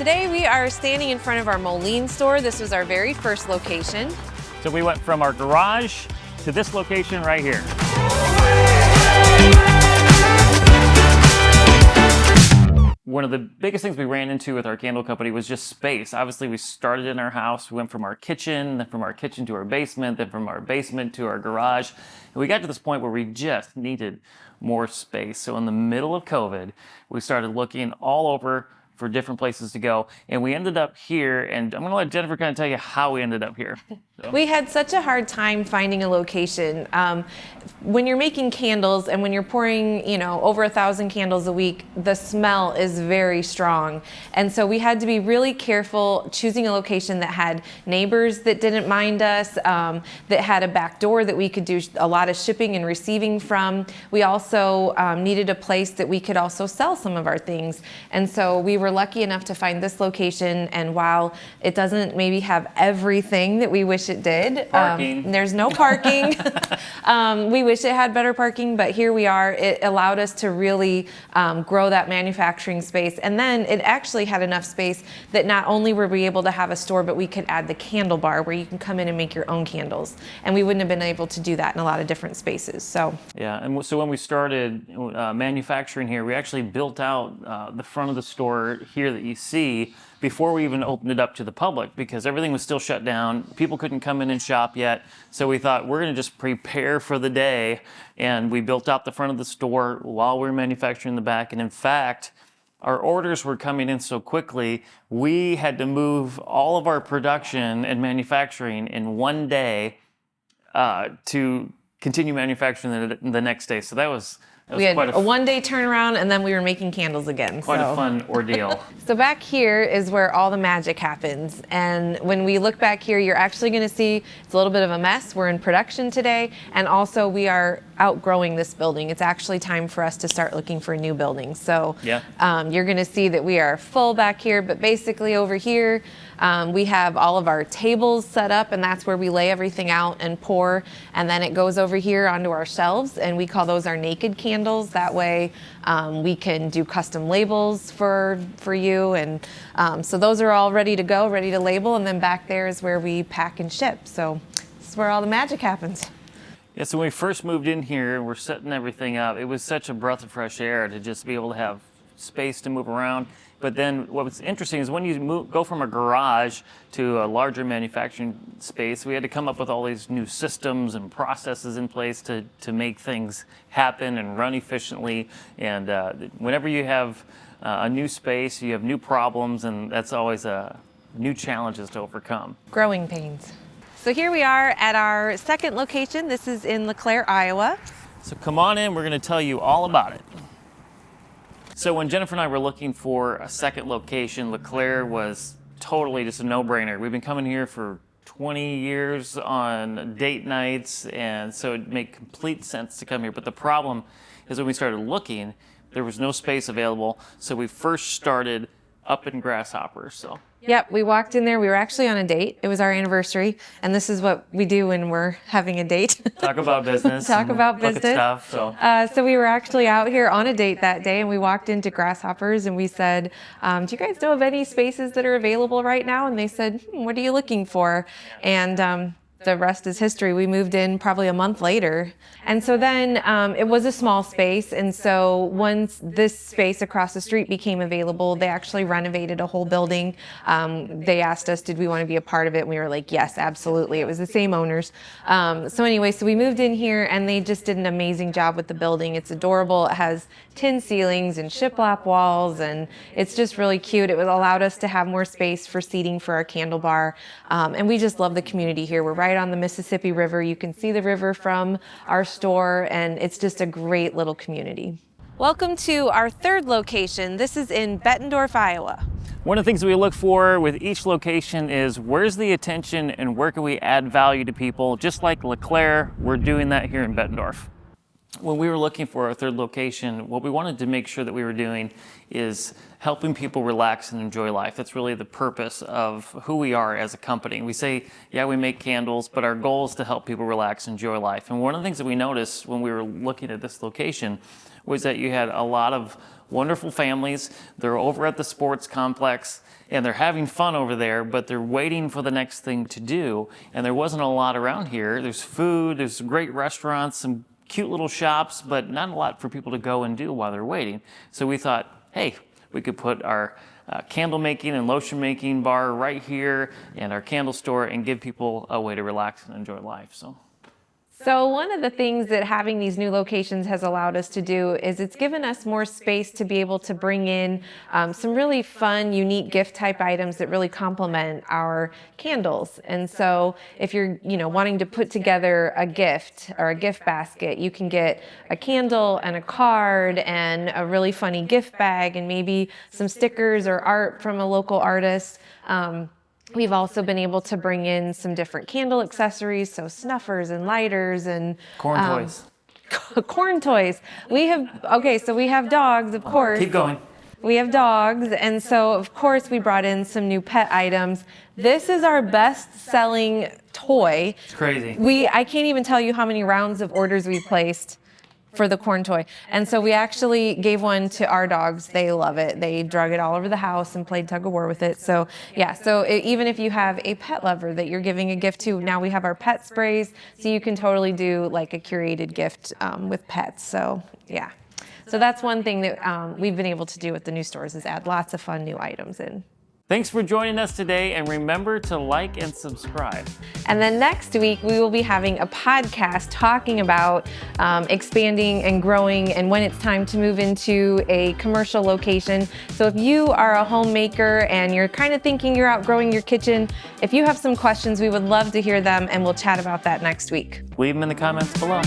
Today we are standing in front of our Moline store. This was our very first location. So we went from our garage to this location right here. One of the biggest things we ran into with our candle company was just space. Obviously, we started in our house. We went from our kitchen, then from our kitchen to our basement, then from our basement to our garage. And we got to this point where we just needed more space. So in the middle of COVID, we started looking all over for different places to go. And we ended up here, and I'm gonna let Jennifer kind of tell you how we ended up here. So. We had such a hard time finding a location. When you're making candles and when you're pouring, over 1,000 candles a week, the smell is very strong. And so we had to be really careful choosing a location that had neighbors that didn't mind us, that had a back door that we could do a lot of shipping and receiving from. We also needed a place that we could also sell some of our things. And so we were lucky enough to find this location, and while it doesn't maybe have everything that we wish it did, there's no parking. We wish it had better parking, but here we are. It allowed us to really grow that manufacturing space, and then it actually had enough space that not only were we able to have a store, but we could add the candle bar where you can come in and make your own candles, and we wouldn't have been able to do that in a lot of different spaces. So yeah, and so when we started manufacturing here, we actually built out the front of the store here that you see before we even opened it up to the public, because everything was still shut down. People couldn't come in and shop yet. So we thought we're gonna just prepare for the day. And we built out the front of the store while we were manufacturing the back. And in fact, our orders were coming in so quickly, we had to move all of our production and manufacturing in one day to continue manufacturing the next day. So that was we had a one-day turnaround, and then we were making candles again. Quite a fun ordeal. So back here is where all the magic happens. And when we look back here, you're actually going to see it's a little bit of a mess. We're in production today, and also we are outgrowing this building. It's actually time for us to start looking for a new building. So yeah. You're going to see that we are full back here, but basically over here, we have all of our tables set up, and that's where we lay everything out and pour. And then it goes over here onto our shelves, and we call those our naked candles. That way we can do custom labels for you. And so those are all ready to go, ready to label. And then back there is where we pack and ship. So this is where all the magic happens. Yeah, so when we first moved in here and we're setting everything up, it was such a breath of fresh air to just be able to have space to move around. But then what's interesting is when you go from a garage to a larger manufacturing space, we had to come up with all these new systems and processes in place to make things happen and run efficiently. And whenever you have a new space, you have new problems, and that's always new challenges to overcome. Growing pains. So here we are at our second location. This is in LeClaire, Iowa. So come on in, we're going to tell you all about it. So when Jennifer and I were looking for a second location, LeClaire was totally just a no-brainer. We've been coming here for 20 years on date nights, and so it made complete sense to come here. But the problem is when we started looking, there was no space available, so we first started up in Grasshopper. So. Yep, we walked in there. We were actually on a date. It was our anniversary, and this is what we do when we're having a date. Talk about business. Talk about business. Look at stuff. So we were actually out here on a date that day, and we walked into Grasshoppers, and we said, do you guys know of any spaces that are available right now? And they said, what are you looking for? And the rest is history. We moved in probably a month later. And so then it was a small space. And so once this space across the street became available, they actually renovated a whole building. They asked us, did we want to be a part of it? And we were like, yes, absolutely. It was the same owners. So anyway, so we moved in here, and they just did an amazing job with the building. It's adorable. It has tin ceilings and shiplap walls, and it's just really cute. It allowed us to have more space for seating for our candle bar. And we just love the community here. We're right on the Mississippi River. You can see the river from our store, and it's just a great little community. Welcome to our third location. This is in Bettendorf, Iowa. One of the things we look for with each location is where's the attention and where can we add value to people? Just like LeClaire, we're doing that here in Bettendorf. When we were looking for our third location, what we wanted to make sure that we were doing is helping people relax and enjoy life. That's really the purpose of who we are as a company. We say, yeah, we make candles, but our goal is to help people relax and enjoy life. And one of the things that we noticed when we were looking at this location was that you had a lot of wonderful families. They're over at the sports complex and they're having fun over there, but they're waiting for the next thing to do. And there wasn't a lot around here. There's food, there's great restaurants, some cute little shops, but not a lot for people to go and do while they're waiting. So we thought, hey, we could put our candle making and lotion making bar right here and our candle store and give people a way to relax and enjoy life. So one of the things that having these new locations has allowed us to do is it's given us more space to be able to bring in some really fun, unique gift type items that really complement our candles. And so if you're, wanting to put together a gift or a gift basket, you can get a candle and a card and a really funny gift bag and maybe some stickers or art from a local artist. We've also been able to bring in some different candle accessories, so snuffers and lighters and corn toys. Corn toys. We have dogs, of course. Keep going. We have dogs, and so of course we brought in some new pet items. This is our best-selling toy. It's crazy. I can't even tell you how many rounds of orders we've placed for the corn toy. And so we actually gave one to our dogs. They love it. They drug it all over the house and played tug of war with it. So yeah, even if you have a pet lover that you're giving a gift to, now we have our pet sprays, so you can totally do like a curated gift with pets. So yeah. So that's one thing that we've been able to do with the new stores is add lots of fun new items in. Thanks for joining us today, and remember to like and subscribe. And then next week, we will be having a podcast talking about expanding and growing and when it's time to move into a commercial location. So if you are a homemaker and you're kind of thinking you're outgrowing your kitchen, if you have some questions, we would love to hear them, and we'll chat about that next week. Leave them in the comments below.